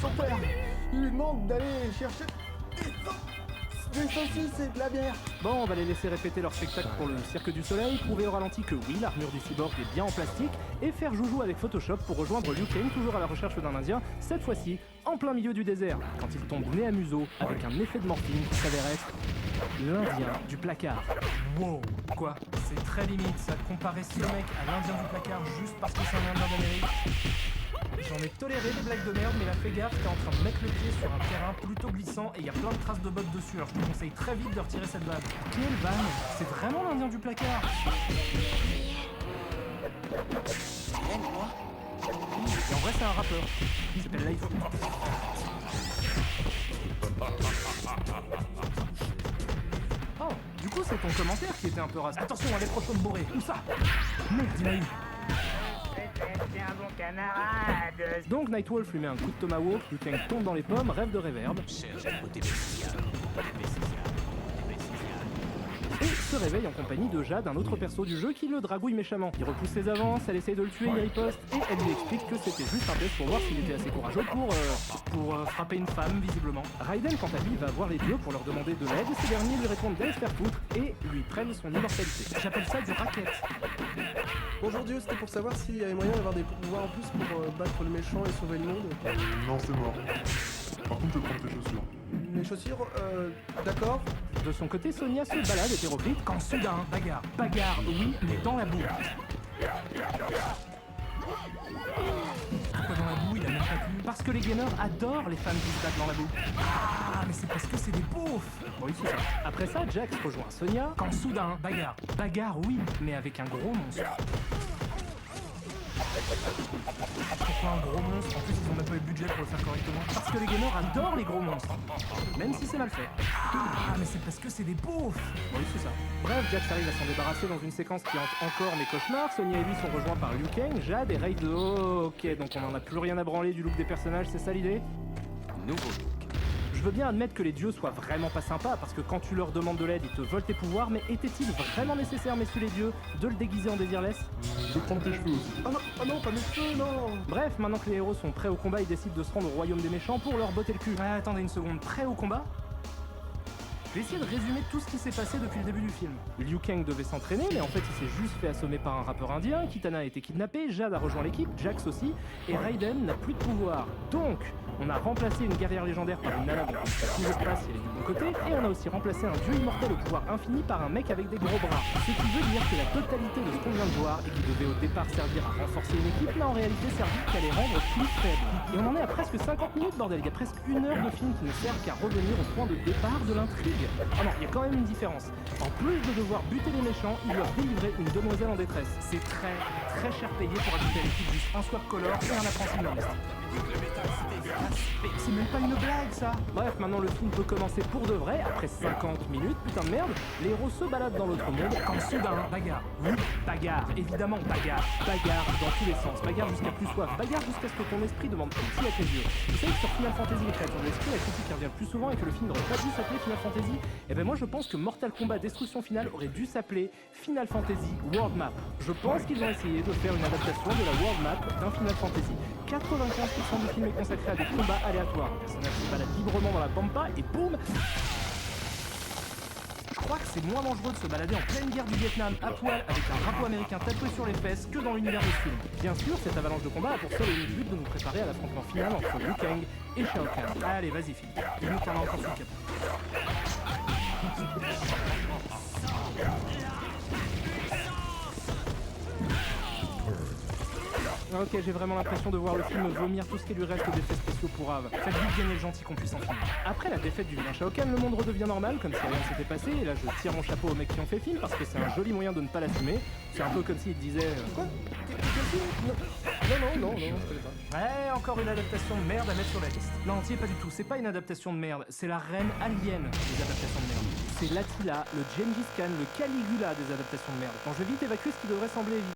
Son père, il lui demande d'aller chercher des saucisses et de la bière. Bon, on va les laisser répéter leur spectacle pour le Cirque du Soleil, prouver au ralenti que oui, l'armure du cyborg est bien en plastique, et faire joujou avec Photoshop pour rejoindre Liu Kang, toujours à la recherche d'un Indien, cette fois-ci en plein milieu du désert, quand il tombe nez à museau, avec un effet de morphine qui s'avère être l'Indien du placard. Wow, quoi? C'est très limite ça, de comparer ce mec à l'Indien du placard juste parce que c'est un Indien d'Amérique. J'en ai toléré des blagues de merde, mais là fais gaffe, t'es en train de mettre le pied sur un terrain plutôt glissant et il y a plein de traces de bottes dessus, alors je te conseille très vite de retirer cette vanne. Quelle vanne? C'est vraiment l'Indien du placard? Et en vrai c'est un rappeur, il s'appelle Life. Oh, du coup c'est ton commentaire qui était un peu raciste. Attention, elle est prochaine de bourré. Où ça? Merde, il m'a eu. C'est un bon camarade. Donc Nightwolf lui met un coup de tomahawk, Liu Kang tombe dans les pommes, rêve de réverb, et se réveille en compagnie de Jade, un autre perso du jeu qui le dragouille méchamment. Il repousse ses avances, elle essaye de le tuer, il riposte, et elle lui explique que c'était juste un test pour voir s'il était assez courageux pour frapper une femme, visiblement. Raiden, quant à lui, va voir les dieux pour leur demander de l'aide, et ces derniers lui répondent d'aller se faire foutre, et lui prennent son immortalité. J'appelle ça du racket. Bonjour Dieu, c'était pour savoir s'il y avait moyen d'avoir des pouvoirs en plus pour battre le méchant et sauver le monde. Non, c'est mort. Par contre, je prends tes chaussures. Mes chaussures, d'accord. De son côté, Sonya se balade hétéroclite quand soudain, bagarre. Bagarre, oui, mais dans la boue. Pourquoi dans la boue il a même pas pu? Parce que les gamers adorent les femmes qui se battent dans la boue. Ah, mais c'est parce que c'est des beaufs. Oui, c'est ça. Après ça, Jax rejoint Sonya. Quand soudain, bagarre. Bagarre, oui, mais avec un gros monstre. Pourquoi un gros monstre? En plus ils ont même pas eu le budget pour le faire correctement. Parce que les gamers adorent les gros monstres. Même si c'est mal fait. Ah, mais c'est parce que c'est des beaufs. Oui, c'est ça. Bref, Jax arrive à s'en débarrasser dans une séquence qui hante encore mes cauchemars. Sonya et lui sont rejoints par Liu Kang, Jade et Raid. Oh, ok, donc on en a plus rien à branler du look des personnages, c'est ça l'idée? Nouveau look. Je veux bien admettre que les dieux soient vraiment pas sympas, parce que quand tu leur demandes de l'aide, ils te volent tes pouvoirs, mais était-il vraiment nécessaire, messieurs les dieux, de le déguiser en désirless? Je prends tes cheveux aussi. Oh non, pas mes cheveux, non. Bref, maintenant que les héros sont prêts au combat, ils décident de se rendre au royaume des méchants pour leur botter le cul. Ouais, attendez une seconde, prêt au combat? Je vais essayer de résumer tout ce qui s'est passé depuis le début du film. Liu Kang devait s'entraîner, mais en fait il s'est juste fait assommer par un rappeur indien, Kitana a été kidnappé, Jade a rejoint l'équipe, Jax aussi, et Raiden n'a plus de pouvoir. Donc, on a remplacé une guerrière légendaire par une nana dont on sait toujours pas si elle est du bon côté, et on a aussi remplacé un dieu immortel au pouvoir infini par un mec avec des gros bras. Ce qui veut dire que la totalité de ce qu'on vient de voir, et qui devait au départ servir à renforcer une équipe, n'a en réalité servi qu'à les rendre plus faibles. Et on en est à presque 50 minutes, bordel, il y a presque 1 heure de film qui ne sert qu'à revenir au point de départ de l'intrigue. Ah non, il y a quand même une différence. En plus de devoir buter les méchants, ils doivent délivrer une demoiselle en détresse. C'est très, très cher payé pour ajouter à l'équipe juste un sword color et un apprenti nordiste. Mais c'est même pas une blague ça. Bref, maintenant le film peut commencer pour de vrai, après 50 minutes, putain de merde, les héros se baladent dans l'autre monde, quand soudain, bagarre, oui, bagarre, évidemment bagarre, bagarre dans tous les sens, bagarre jusqu'à plus soif, bagarre jusqu'à ce que ton esprit demande pitié à tes yeux. Vous savez que sur Final Fantasy, les créatures de l'esprit, la critique qui revient le plus souvent et que le film n'aurait pas dû s'appeler Final Fantasy, et ben moi je pense que Mortal Kombat Destruction Finale aurait dû s'appeler Final Fantasy World Map. Je pense qu'ils ont essayé de faire une adaptation de la World Map d'un Final Fantasy. 95% du film est consacré à des combats aléatoires. Le personnage se balade librement dans la pampa et boum. Je crois que c'est moins dangereux de se balader en pleine guerre du Vietnam à poil avec un drapeau américain tatoué sur les fesses que dans l'univers du film. Bien sûr, cette avalanche de combat a pour seul et unique but de nous préparer à l'affrontement final entre Liu Kang et Shao Kahn. Allez, vas-y, Phil. Il nous t'en a encore sous le capot. Ok, j'ai vraiment l'impression de voir le film vomir tout ce qui lui reste d'effets spéciaux pour Ave. Faites vite gagner le gentil qu'on puisse en finir. Après la défaite du vilain Shao Kahn, le monde redevient normal, comme si rien ne s'était passé, et là je tire mon chapeau aux mecs qui ont fait le film, parce que c'est un joli moyen de ne pas l'assumer. C'est un peu comme s'ils disaient... Quoi? Non, je connais pas. Ouais, encore une adaptation de merde à mettre sur la liste. Non, t'y es pas du tout, c'est pas une adaptation de merde, c'est la reine alien des adaptations de merde. C'est l'Attila, le Gengis Khan, le Caligula des adaptations de merde. Quand je vais vite évacuer ce qui devrait sembler évident.